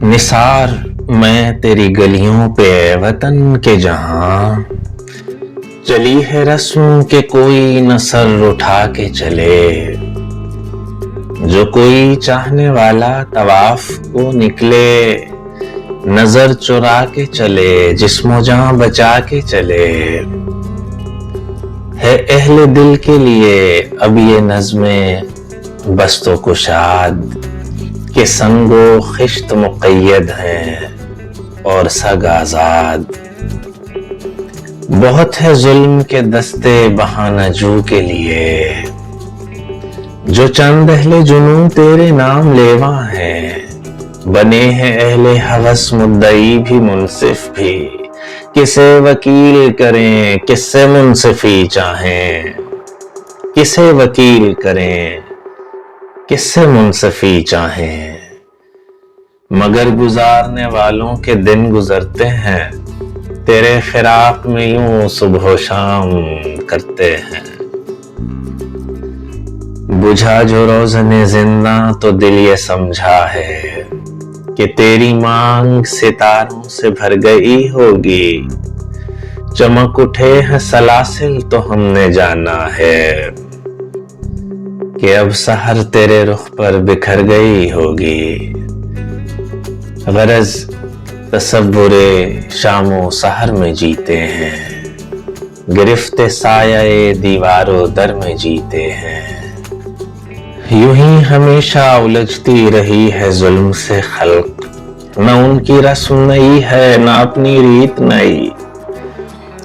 نثار میں تیری گلیوں پہ وطن کے جہاں چلی ہے رسم کہ کوئی نہ سر اٹھا کے چلے، جو کوئی چاہنے والا طواف کو نکلے، نظر چرا کے چلے، جسم و جاں بچا کے چلے۔ ہے اہل دل کے لیے اب یہ نظمیں بست و کشاد کہ سنگ و خشت مقید ہیں اور سگ آزاد۔ بہت ہے ظلم کے دستے بہانہ جو کے لیے، جو چند اہل جنوں تیرے نام لیواں ہیں، بنے ہیں اہل ہوس مدعی بھی منصف بھی، کسے وکیل کریں کس سے منصفی چاہیں، کسے وکیل کریں کس سے منصفی چاہیں۔ مگر گزارنے والوں کے دن گزرتے ہیں، تیرے فراق میں یوں صبح و شام کرتے ہیں۔ بجھا جو روزن زنداں تو دل یہ سمجھا ہے کہ تیری مانگ ستاروں سے بھر گئی ہوگی، چمک اٹھے ہیں سلاسل تو ہم نے جانا ہے کہ اب سحر تیرے رخ پر بکھر گئی ہوگی۔ غرض تصور شام و سحر میں جیتے ہیں، گرفت سایہ دیوار و در میں جیتے ہیں۔ یوں ہی ہمیشہ الجھتی رہی ہے ظلم سے خلق، نہ ان کی رسم نئی ہے نہ اپنی ریت نئی۔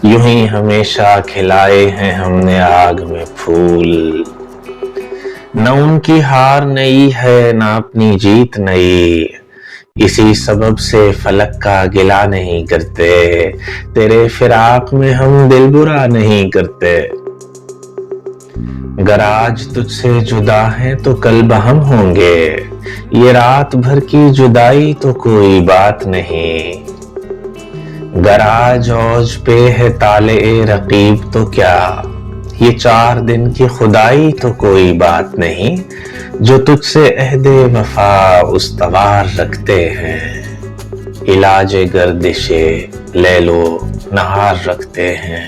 یوں ہی ہمیشہ کھلائے ہیں ہم نے آگ میں پھول، نہ ان کی ہار نئی ہے نہ اپنی جیت نئی۔ اسی سبب سے فلک کا گلہ نہیں کرتے، تیرے فراق میں ہم دل برا نہیں کرتے۔ گر آج تجھ سے جدا ہیں تو کل بہم ہوں گے، یہ رات بھر کی جدائی تو کوئی بات نہیں۔ گر آج اوج پہ ہے طالع رقیب تو کیا، یہ 4 دن کی خدائی تو کوئی بات نہیں۔ جو تجھ سے عہد وفا استوار رکھتے ہیں، علاج گردش لیل و نہار رکھتے ہیں۔